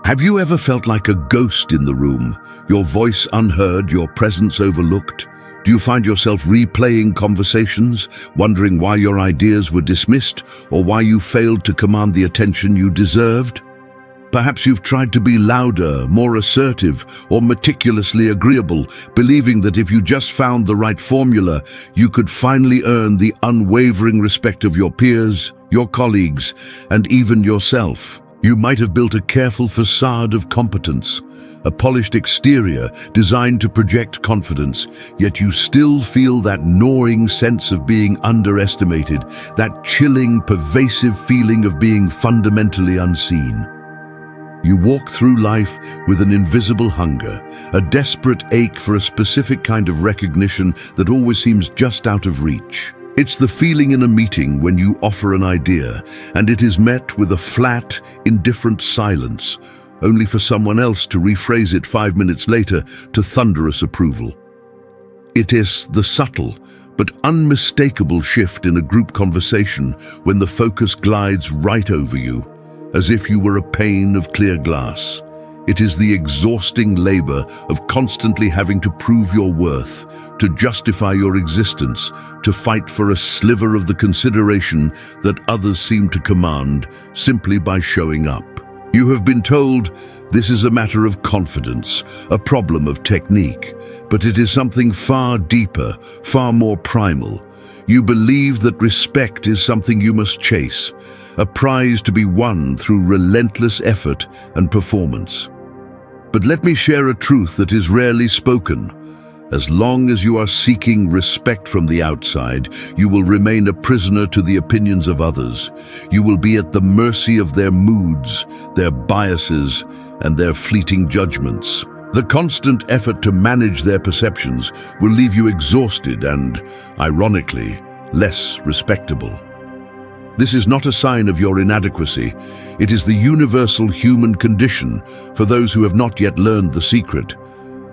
Have you ever felt like a ghost in the room, your voice unheard, your presence overlooked? Do you find yourself replaying conversations, wondering why your ideas were dismissed or why you failed to command the attention you deserved? Perhaps you've tried to be louder, more assertive, or meticulously agreeable, believing that if you just found the right formula, you could finally earn the unwavering respect of your peers, your colleagues, and even yourself. You might have built a careful facade of competence, a polished exterior designed to project confidence, yet you still feel that gnawing sense of being underestimated, that chilling, pervasive feeling of being fundamentally unseen. You walk through life with an invisible hunger, a desperate ache for a specific kind of recognition that always seems just out of reach. It's the feeling in a meeting when you offer an idea, and it is met with a flat, indifferent silence, only for someone else to rephrase it 5 minutes later to thunderous approval. It is the subtle but unmistakable shift in a group conversation when the focus glides right over you, as if you were a pane of clear glass. It is the exhausting labor of constantly having to prove your worth, to justify your existence, to fight for a sliver of the consideration that others seem to command simply by showing up. You have been told this is a matter of confidence, a problem of technique, but it is something far deeper, far more primal. You believe that respect is something you must chase, a prize to be won through relentless effort and performance. But let me share a truth that is rarely spoken. As long as you are seeking respect from the outside, you will remain a prisoner to the opinions of others. You will be at the mercy of their moods, their biases, and their fleeting judgments. The constant effort to manage their perceptions will leave you exhausted and, ironically, less respectable. This is not a sign of your inadequacy. It is the universal human condition for those who have not yet learned the secret.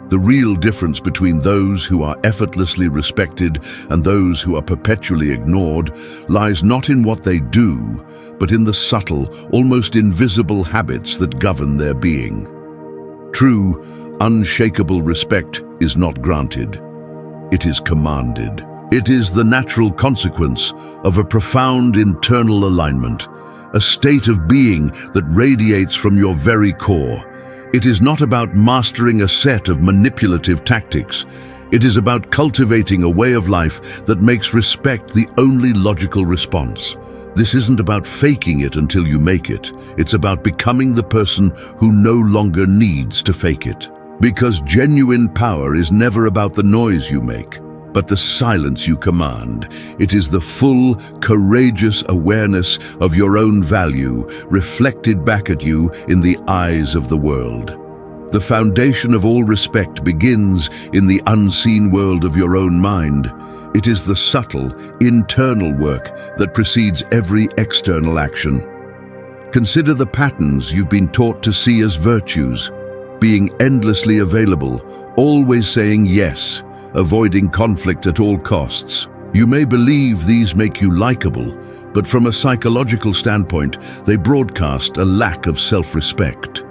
The real difference between those who are effortlessly respected and those who are perpetually ignored lies not in what they do, but in the subtle, almost invisible habits that govern their being. True, unshakable respect is not granted. It is commanded. It is the natural consequence of a profound internal alignment, a state of being that radiates from your very core. It is not about mastering a set of manipulative tactics. It is about cultivating a way of life that makes respect the only logical response. This isn't about faking it until you make it. It's about becoming the person who no longer needs to fake it. Because genuine power is never about the noise you make, but the silence you command. It is the full, courageous awareness of your own value reflected back at you in the eyes of the world. The foundation of all respect begins in the unseen world of your own mind. It is the subtle, internal work that precedes every external action. Consider the patterns you've been taught to see as virtues: being endlessly available, always saying yes, avoiding conflict at all costs. You may believe these make you likable, but from a psychological standpoint, they broadcast a lack of self-respect.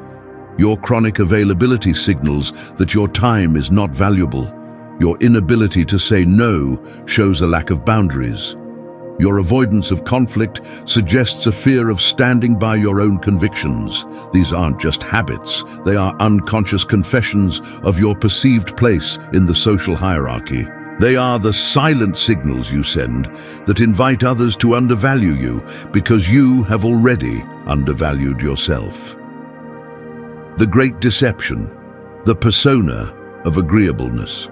Your chronic availability signals that your time is not valuable. Your inability to say no shows a lack of boundaries. Your avoidance of conflict suggests a fear of standing by your own convictions. These aren't just habits, they are unconscious confessions of your perceived place in the social hierarchy. They are the silent signals you send that invite others to undervalue you because you have already undervalued yourself. The great deception, the persona of agreeableness.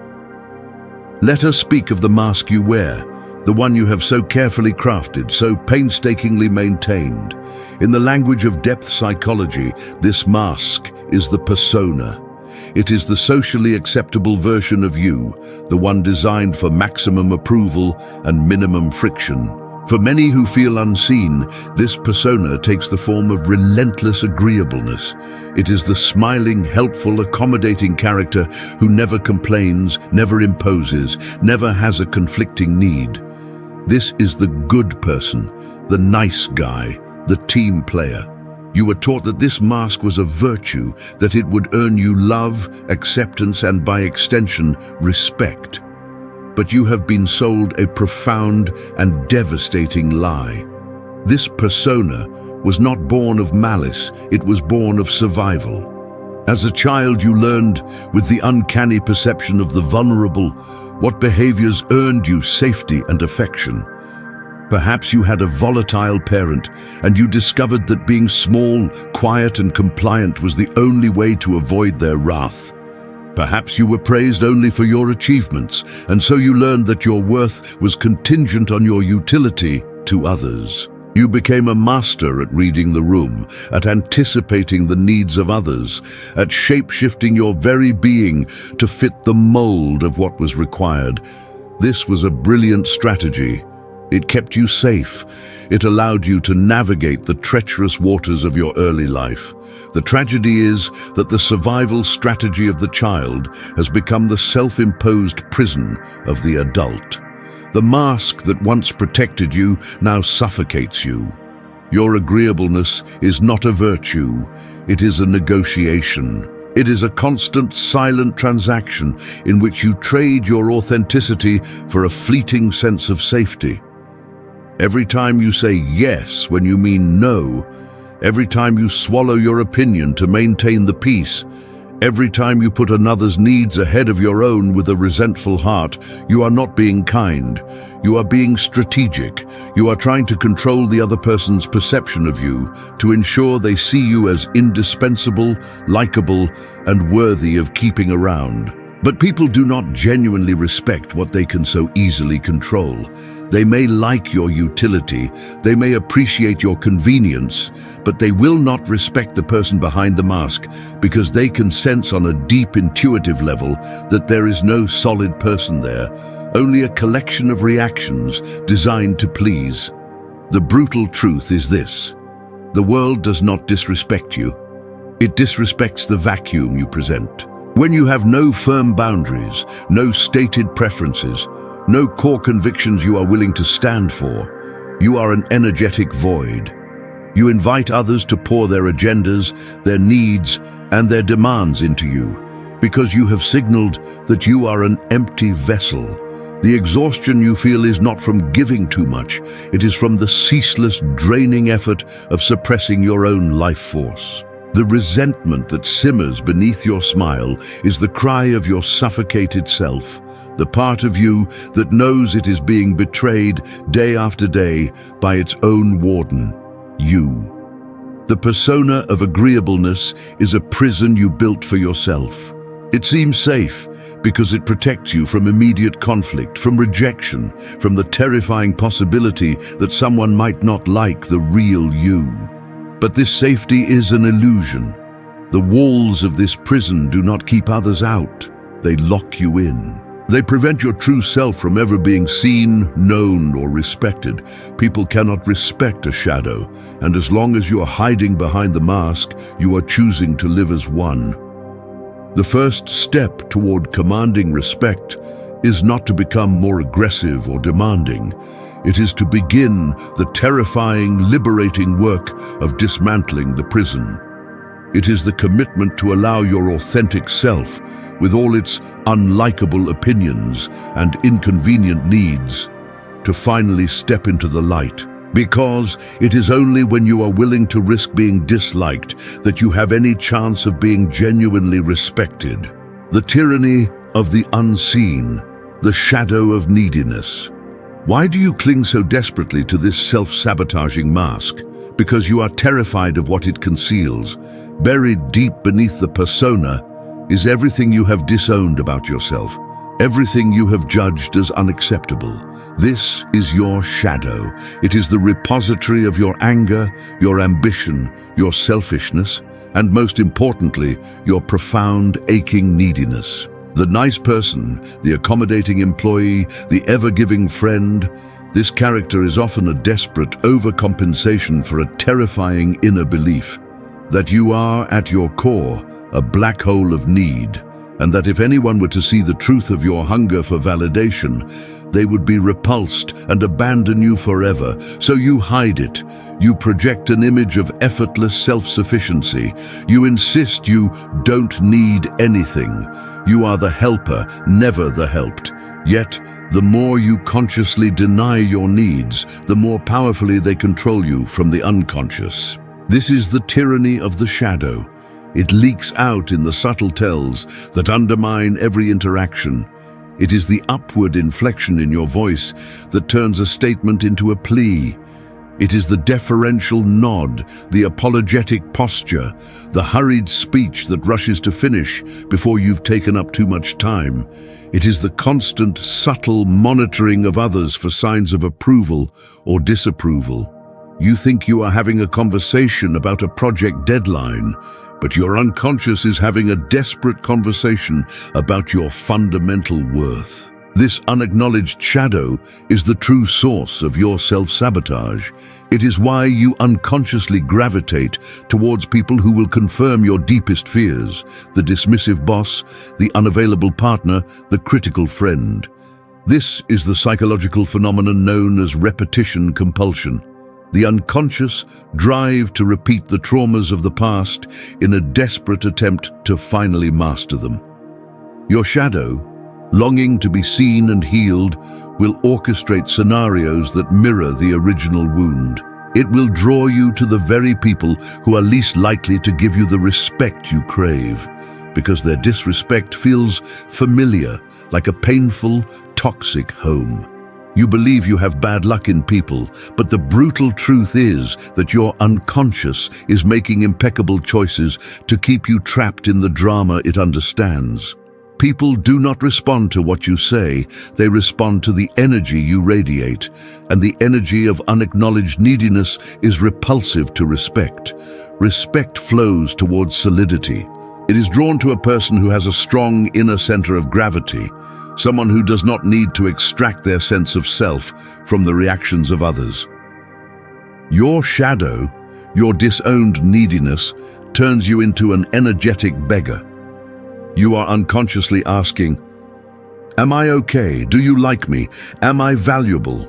Let us speak of the mask you wear, the one you have so carefully crafted, so painstakingly maintained. In the language of depth psychology, this mask is the persona. It is the socially acceptable version of you, the one designed for maximum approval and minimum friction. For many who feel unseen, this persona takes the form of relentless agreeableness. It is the smiling, helpful, accommodating character who never complains, never imposes, never has a conflicting need. This is the good person, the nice guy, the team player. You were taught that this mask was a virtue, that it would earn you love, acceptance, and by extension, respect. But you have been sold a profound and devastating lie. This persona was not born of malice, it was born of survival. As a child, you learned, with the uncanny perception of the vulnerable, what behaviors earned you safety and affection. Perhaps you had a volatile parent, and you discovered that being small, quiet, and compliant was the only way to avoid their wrath. Perhaps you were praised only for your achievements, and so you learned that your worth was contingent on your utility to others. You became a master at reading the room, at anticipating the needs of others, at shape-shifting your very being to fit the mold of what was required. This was a brilliant strategy. It kept you safe. It allowed you to navigate the treacherous waters of your early life. The tragedy is that the survival strategy of the child has become the self-imposed prison of the adult. The mask that once protected you now suffocates you. Your agreeableness is not a virtue, it is a negotiation. It is a constant, silent transaction in which you trade your authenticity for a fleeting sense of safety. Every time you say yes when you mean no, every time you swallow your opinion to maintain the peace, every time you put another's needs ahead of your own with a resentful heart, you are not being kind. You are being strategic. You are trying to control the other person's perception of you to ensure they see you as indispensable, likable, and worthy of keeping around. But people do not genuinely respect what they can so easily control. They may like your utility, they may appreciate your convenience, but they will not respect the person behind the mask because they can sense on a deep intuitive level that there is no solid person there, only a collection of reactions designed to please. The brutal truth is this: the world does not disrespect you. It disrespects the vacuum you present. When you have no firm boundaries, no stated preferences, no core convictions you are willing to stand for, you are an energetic void. You invite others to pour their agendas, their needs, and their demands into you, because you have signaled that you are an empty vessel. The exhaustion you feel is not from giving too much, it is from the ceaseless, draining effort of suppressing your own life force. The resentment that simmers beneath your smile is the cry of your suffocated self, the part of you that knows it is being betrayed day after day by its own warden, you. The persona of agreeableness is a prison you built for yourself. It seems safe because it protects you from immediate conflict, from rejection, from the terrifying possibility that someone might not like the real you. But this safety is an illusion. The walls of this prison do not keep others out. They lock you in. They prevent your true self from ever being seen, known, or respected. People cannot respect a shadow, and as long as you are hiding behind the mask, you are choosing to live as one. The first step toward commanding respect is not to become more aggressive or demanding. It is to begin the terrifying, liberating work of dismantling the prison. It is the commitment to allow your authentic self, with all its unlikable opinions and inconvenient needs, to finally step into the light. Because it is only when you are willing to risk being disliked that you have any chance of being genuinely respected. The tyranny of the unseen, the shadow of neediness. Why do you cling so desperately to this self-sabotaging mask? Because you are terrified of what it conceals. Buried deep beneath the persona is everything you have disowned about yourself, everything you have judged as unacceptable. This is your shadow. It is the repository of your anger, your ambition, your selfishness, and most importantly, your profound, aching neediness. The nice person, the accommodating employee, the ever-giving friend, this character is often a desperate overcompensation for a terrifying inner belief that you are, at your core, a black hole of need, and that if anyone were to see the truth of your hunger for validation, they would be repulsed and abandon you forever. So you hide it. You project an image of effortless self-sufficiency. You insist you don't need anything. You are the helper, never the helped. Yet, the more you consciously deny your needs, the more powerfully they control you from the unconscious. This is the tyranny of the shadow. It leaks out in the subtle tells that undermine every interaction. It is the upward inflection in your voice that turns a statement into a plea. It is the deferential nod, the apologetic posture, the hurried speech that rushes to finish before you've taken up too much time. It is the constant, subtle monitoring of others for signs of approval or disapproval. You think you are having a conversation about a project deadline, but your unconscious is having a desperate conversation about your fundamental worth. This unacknowledged shadow is the true source of your self-sabotage. It is why you unconsciously gravitate towards people who will confirm your deepest fears: the dismissive boss, the unavailable partner, the critical friend. This is the psychological phenomenon known as repetition compulsion. The unconscious drive to repeat the traumas of the past in a desperate attempt to finally master them. Your shadow, longing to be seen and healed, will orchestrate scenarios that mirror the original wound. It will draw you to the very people who are least likely to give you the respect you crave, because their disrespect feels familiar, like a painful, toxic home. You believe you have bad luck in people, but the brutal truth is that your unconscious is making impeccable choices to keep you trapped in the drama it understands. People do not respond to what you say, they respond to the energy you radiate, and the energy of unacknowledged neediness is repulsive to respect. Respect flows towards solidity. It is drawn to a person who has a strong inner center of gravity, someone who does not need to extract their sense of self from the reactions of others. Your shadow, your disowned neediness, turns you into an energetic beggar. You are unconsciously asking, "Am I okay? Do you like me? Am I valuable?"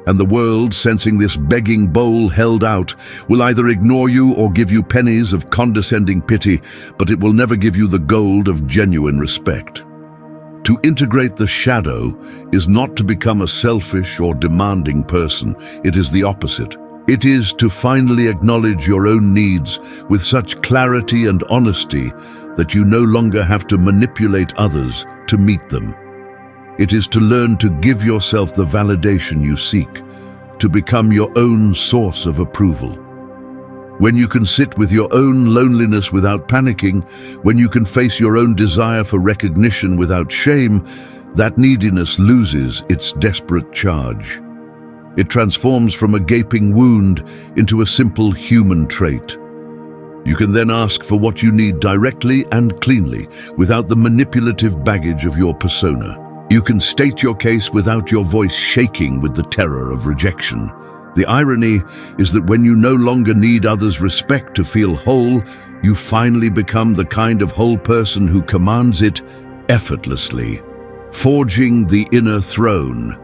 And the world, sensing this begging bowl held out, will either ignore you or give you pennies of condescending pity, but it will never give you the gold of genuine respect. To integrate the shadow is not to become a selfish or demanding person. It is the opposite. It is to finally acknowledge your own needs with such clarity and honesty that you no longer have to manipulate others to meet them. It is to learn to give yourself the validation you seek, to become your own source of approval. When you can sit with your own loneliness without panicking, when you can face your own desire for recognition without shame, that neediness loses its desperate charge. It transforms from a gaping wound into a simple human trait. You can then ask for what you need directly and cleanly, without the manipulative baggage of your persona. You can state your case without your voice shaking with the terror of rejection. The irony is that when you no longer need others' respect to feel whole, you finally become the kind of whole person who commands it effortlessly. Forging the inner throne,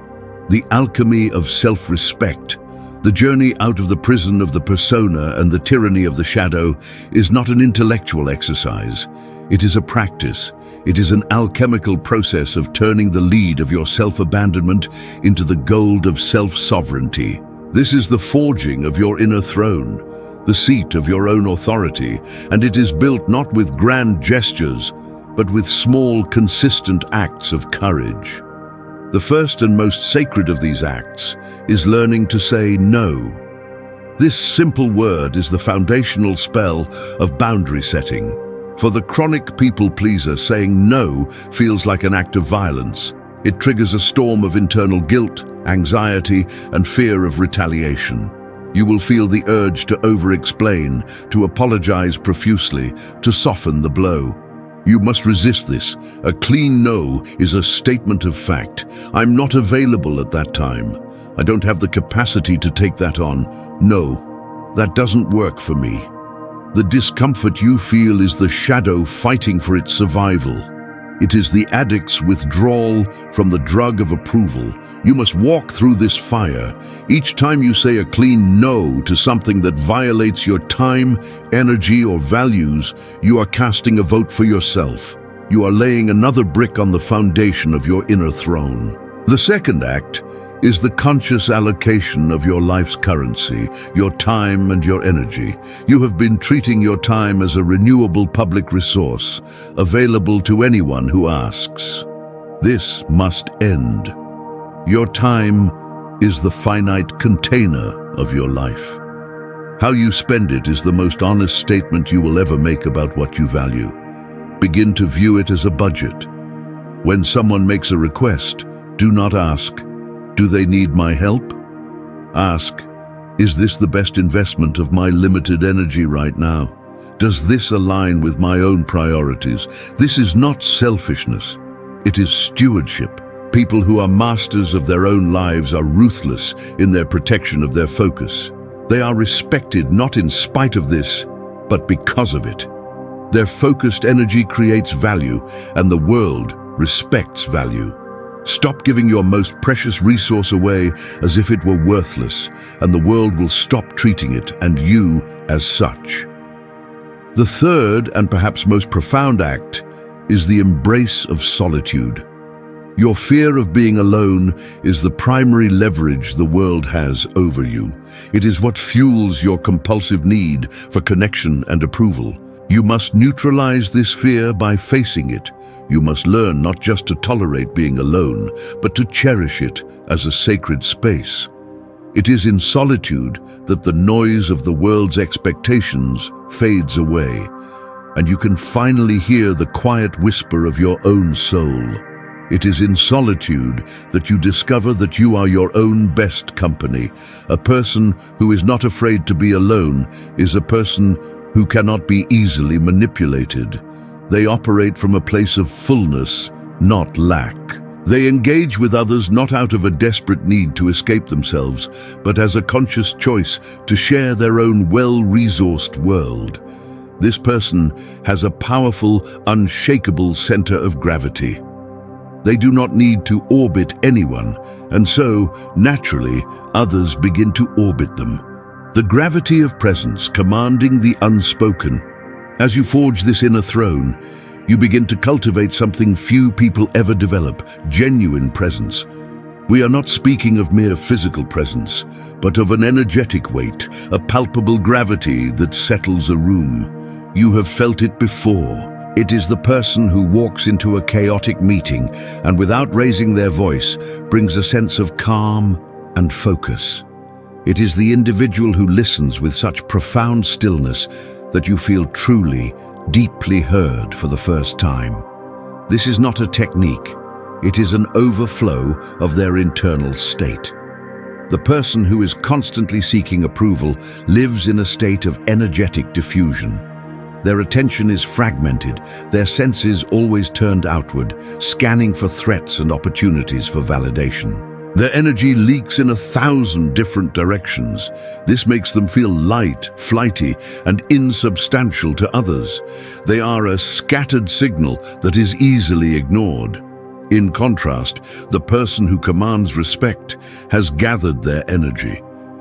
the alchemy of self-respect. The journey out of the prison of the persona and the tyranny of the shadow is not an intellectual exercise. It is a practice. It is an alchemical process of turning the lead of your self-abandonment into the gold of self-sovereignty. This is the forging of your inner throne, the seat of your own authority, and it is built not with grand gestures, but with small, consistent acts of courage. The first and most sacred of these acts is learning to say no. This simple word is the foundational spell of boundary setting. For the chronic people-pleaser, saying no feels like an act of violence. It triggers a storm of internal guilt, anxiety, and fear of retaliation. You will feel the urge to over-explain, to apologize profusely, to soften the blow. You must resist this. A clean no is a statement of fact. I'm not available at that time. I don't have the capacity to take that on. No, that doesn't work for me. The discomfort you feel is the shadow fighting for its survival. It is the addict's withdrawal from the drug of approval. You must walk through this fire. Each time you say a clean no to something that violates your time, energy, or values, you are casting a vote for yourself. You are laying another brick on the foundation of your inner throne. The second act is the conscious allocation of your life's currency, your time and your energy. You have been treating your time as a renewable public resource, available to anyone who asks. This must end. Your time is the finite container of your life. How you spend it is the most honest statement you will ever make about what you value. Begin to view it as a budget. When someone makes a request, do not ask, "Do they need my help?" Ask, "Is this the best investment of my limited energy right now? Does this align with my own priorities?" This is not selfishness. It is stewardship. People who are masters of their own lives are ruthless in their protection of their focus. They are respected not in spite of this, but because of it. Their focused energy creates value, and the world respects value. Stop giving your most precious resource away as if it were worthless, and the world will stop treating it and you as such. The third and perhaps most profound act is the embrace of solitude. Your fear of being alone is the primary leverage the world has over you. It is what fuels your compulsive need for connection and approval. You must neutralize this fear by facing it. You must learn not just to tolerate being alone, but to cherish it as a sacred space. It is in solitude that the noise of the world's expectations fades away, and you can finally hear the quiet whisper of your own soul. It is in solitude that you discover that you are your own best company. A person who is not afraid to be alone is a person who cannot be easily manipulated. They operate from a place of fullness, not lack. They engage with others not out of a desperate need to escape themselves, but as a conscious choice to share their own well-resourced world. This person has a powerful, unshakable center of gravity. They do not need to orbit anyone, and so, naturally, others begin to orbit them. The gravity of presence commanding the unspoken. As you forge this inner throne, you begin to cultivate something few people ever develop: genuine presence. We are not speaking of mere physical presence, but of an energetic weight, a palpable gravity that settles a room. You have felt it before. It is the person who walks into a chaotic meeting and, without raising their voice, brings a sense of calm and focus. It is the individual who listens with such profound stillness that you feel truly, deeply heard for the first time. This is not a technique. It is an overflow of their internal state. The person who is constantly seeking approval lives in a state of energetic diffusion. Their attention is fragmented, their senses always turned outward, scanning for threats and opportunities for validation. Their energy leaks in 1,000 different directions. This makes them feel light, flighty, and insubstantial to others. They are a scattered signal that is easily ignored. In contrast, the person who commands respect has gathered their energy.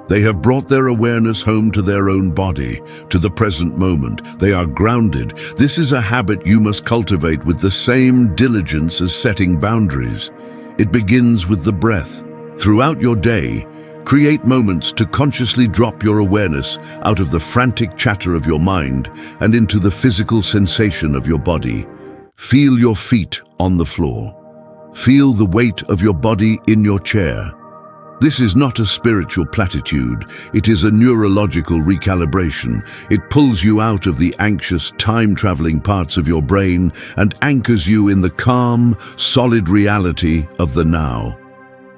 They have brought their awareness home to their own body, to the present moment. They are grounded. This is a habit you must cultivate with the same diligence as setting boundaries. It begins with the breath. Throughout your day, create moments to consciously drop your awareness out of the frantic chatter of your mind and into the physical sensation of your body. Feel your feet on the floor. Feel the weight of your body in your chair. This is not a spiritual platitude, it is a neurological recalibration. It pulls you out of the anxious, time-traveling parts of your brain and anchors you in the calm, solid reality of the now.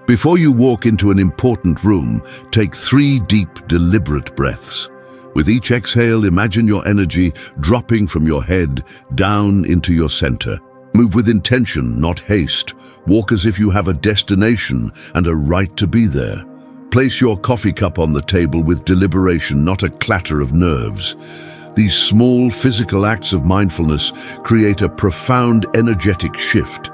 Before you walk into an important room, take 3 deep, deliberate breaths. With each exhale, imagine your energy dropping from your head down into your center. Move with intention, not haste. Walk as if you have a destination and a right to be there. Place your coffee cup on the table with deliberation, not a clatter of nerves. These small physical acts of mindfulness create a profound energetic shift.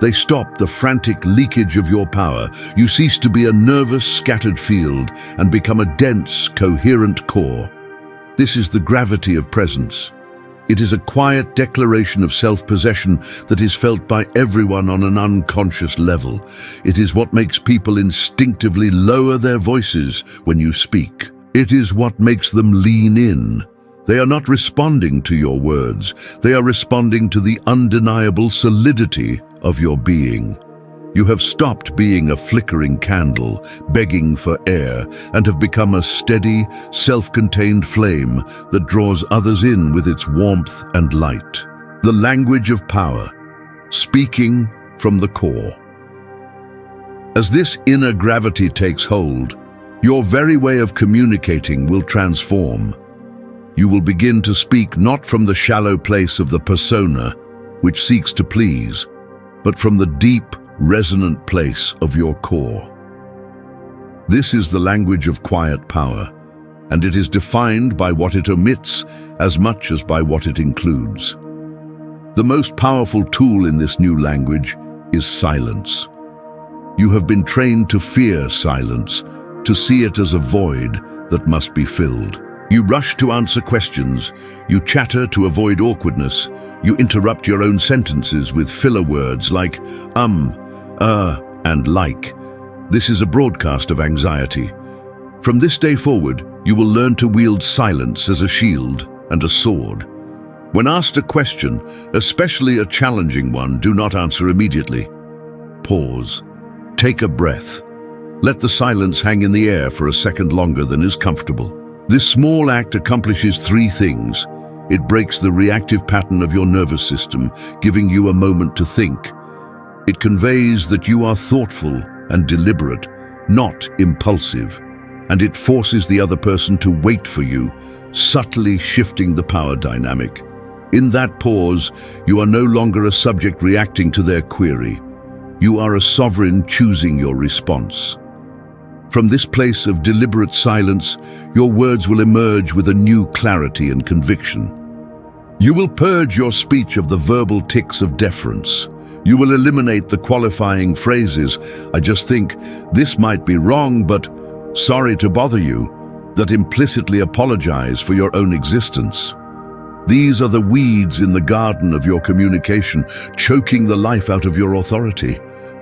They stop the frantic leakage of your power. You cease to be a nervous, scattered field and become a dense, coherent core. This is the gravity of presence. It is a quiet declaration of self-possession that is felt by everyone on an unconscious level. It is what makes people instinctively lower their voices when you speak. It is what makes them lean in. They are not responding to your words. They are responding to the undeniable solidity of your being. You have stopped being a flickering candle, begging for air, and have become a steady, self-contained flame that draws others in with its warmth and light. The language of power, speaking from the core. As this inner gravity takes hold, your very way of communicating will transform. You will begin to speak not from the shallow place of the persona, which seeks to please, but from the deep, resonant place of your core. This is the language of quiet power, and it is defined by what it omits as much as by what it includes. The most powerful tool in this new language is silence. You have been trained to fear silence, to see it as a void that must be filled. You rush to answer questions, you chatter to avoid awkwardness, you interrupt your own sentences with filler words like and like. This is a broadcast of anxiety. From this day forward, you will learn to wield silence as a shield and a sword. When asked a question, especially a challenging one, do not answer immediately. Pause. Take a breath. Let the silence hang in the air for a second longer than is comfortable. This small act accomplishes three things. It breaks the reactive pattern of your nervous system, giving you a moment to think. It conveys that you are thoughtful and deliberate, not impulsive, and it forces the other person to wait for you, subtly shifting the power dynamic. In that pause, you are no longer a subject reacting to their query. You are a sovereign choosing your response. From this place of deliberate silence, your words will emerge with a new clarity and conviction. You will purge your speech of the verbal tics of deference. You will eliminate the qualifying phrases, "I just think this might be wrong, but sorry to bother you," that implicitly apologize for your own existence. These are the weeds in the garden of your communication, choking the life out of your authority.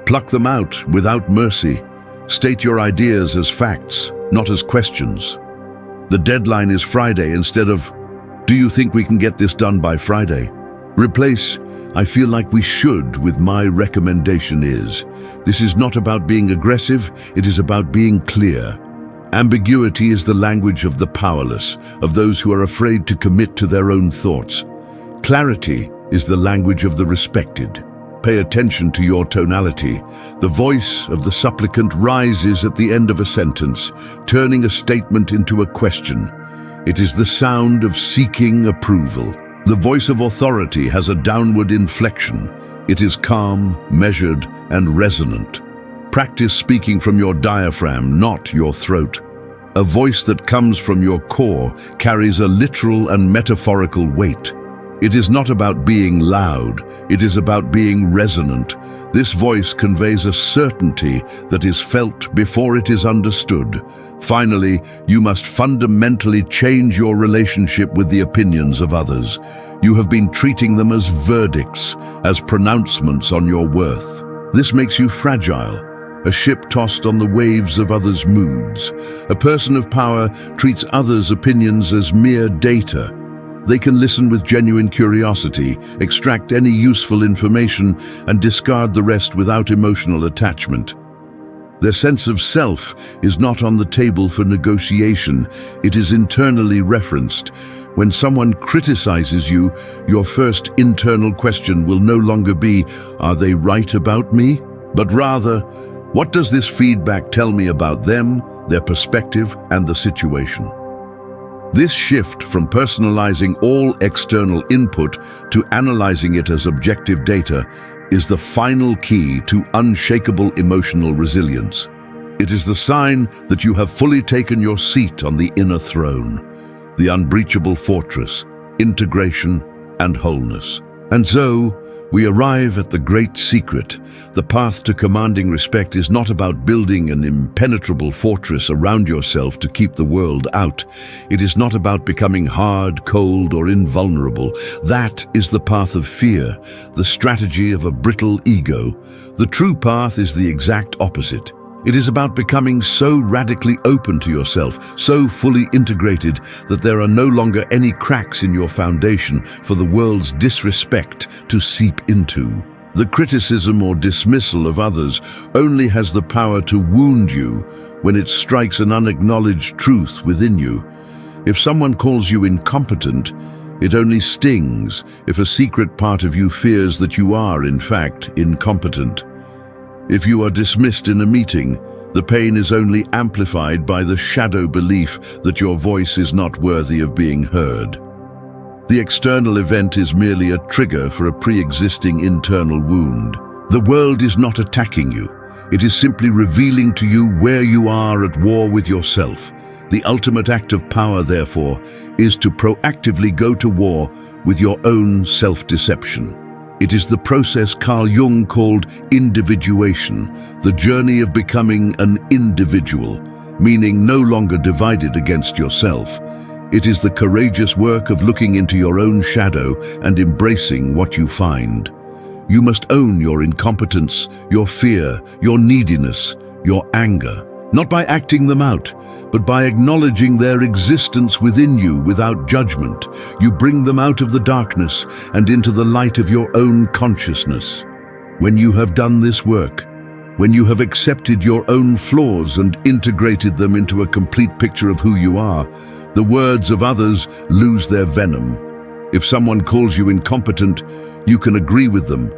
Pluck them out without mercy. State your ideas as facts, not as questions. The deadline is Friday instead of, "Do you think we can get this done by Friday?" Replace, "I feel like we should," with "my recommendation is." This is not about being aggressive, it is about being clear. Ambiguity is the language of the powerless, of those who are afraid to commit to their own thoughts. Clarity is the language of the respected. Pay attention to your tonality. The voice of the supplicant rises at the end of a sentence, turning a statement into a question. It is the sound of seeking approval. The voice of authority has a downward inflection. It is calm, measured, and resonant. Practice speaking from your diaphragm, not your throat. A voice that comes from your core carries a literal and metaphorical weight. It is not about being loud, it is about being resonant. This voice conveys a certainty that is felt before it is understood. Finally, you must fundamentally change your relationship with the opinions of others. You have been treating them as verdicts, as pronouncements on your worth. This makes you fragile, a ship tossed on the waves of others' moods. A person of power treats others' opinions as mere data. They can listen with genuine curiosity, extract any useful information, and discard the rest without emotional attachment. Their sense of self is not on the table for negotiation, it is internally referenced. When someone criticizes you, your first internal question will no longer be, "Are they right about me?" but rather, "What does this feedback tell me about them, their perspective, and the situation?" This shift from personalizing all external input to analyzing it as objective data is the final key to unshakable emotional resilience. It is the sign that you have fully taken your seat on the inner throne. the unbreachable fortress, integration, and wholeness. And so, we arrive at the great secret. The path to commanding respect is not about building an impenetrable fortress around yourself to keep the world out. It is not about becoming hard, cold, or invulnerable. That is the path of fear, the strategy of a brittle ego. The true path is the exact opposite. It is about becoming so radically open to yourself, so fully integrated that there are no longer any cracks in your foundation for the world's disrespect to seep into. The criticism or dismissal of others only has the power to wound you when it strikes an unacknowledged truth within you. If someone calls you incompetent, it only stings if a secret part of you fears that you are, in fact, incompetent. If you are dismissed in a meeting, the pain is only amplified by the shadow belief that your voice is not worthy of being heard. The external event is merely a trigger for a pre-existing internal wound. The world is not attacking you. It is simply revealing to you where you are at war with yourself. The ultimate act of power, therefore, is to proactively go to war with your own self-deception. It is the process Carl Jung called individuation, the journey of becoming an individual, meaning no longer divided against yourself. It is the courageous work of looking into your own shadow and embracing what you find. You must own your incompetence, your fear, your neediness, your anger, not by acting them out, but by acknowledging their existence within you without judgment. You bring them out of the darkness and into the light of your own consciousness. When you have done this work, when you have accepted your own flaws and integrated them into a complete picture of who you are, the words of others lose their venom. If someone calls you incompetent, you can agree with them.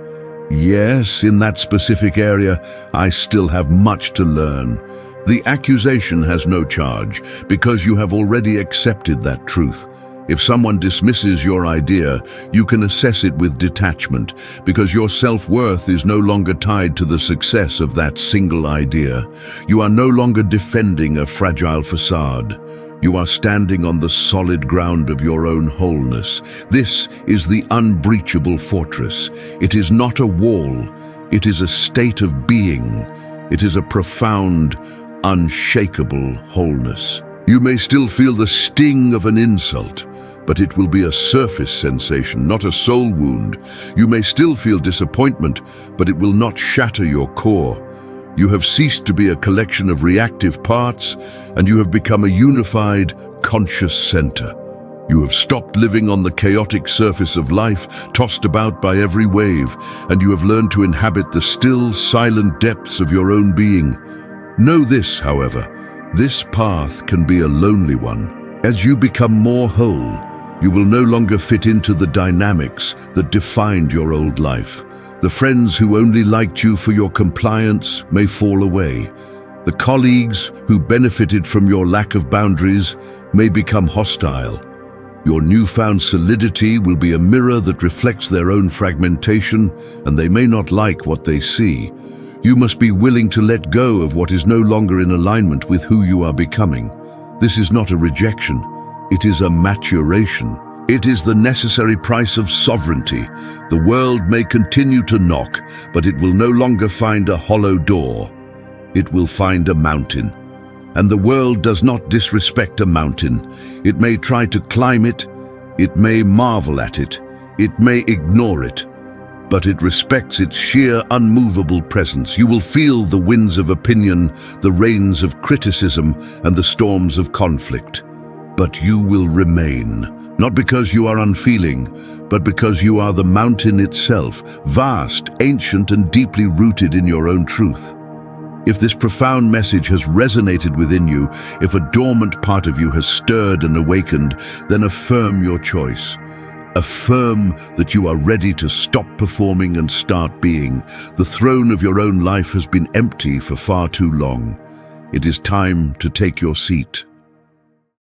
Yes, in that specific area, I still have much to learn. The accusation has no charge because you have already accepted that truth. If someone dismisses your idea, you can assess it with detachment because your self-worth is no longer tied to the success of that single idea. You are no longer defending a fragile facade. You are standing on the solid ground of your own wholeness. This is the unbreachable fortress. It is not a wall. It is a state of being. It is a profound, unshakable wholeness. You may still feel the sting of an insult, but it will be a surface sensation, not a soul wound. You may still feel disappointment, but it will not shatter your core. You have ceased to be a collection of reactive parts, and you have become a unified, conscious center. You have stopped living on the chaotic surface of life, tossed about by every wave, and you have learned to inhabit the still, silent depths of your own being. Know this, however, this path can be a lonely one. As you become more whole, you will no longer fit into the dynamics that defined your old life. The friends who only liked you for your compliance may fall away. The colleagues who benefited from your lack of boundaries may become hostile. Your newfound solidity will be a mirror that reflects their own fragmentation, and they may not like what they see. You must be willing to let go of what is no longer in alignment with who you are becoming. This is not a rejection, it is a maturation. It is the necessary price of sovereignty. The world may continue to knock, but it will no longer find a hollow door. It will find a mountain. And the world does not disrespect a mountain. It may try to climb it, it may marvel at it, it may ignore it, but it respects its sheer, unmovable presence. You will feel the winds of opinion, the rains of criticism, and the storms of conflict. But you will remain. Not because you are unfeeling, but because you are the mountain itself, vast, ancient, and deeply rooted in your own truth. If this profound message has resonated within you, if a dormant part of you has stirred and awakened, then affirm your choice. Affirm that you are ready to stop performing and start being. The throne of your own life has been empty for far too long. It is time to take your seat.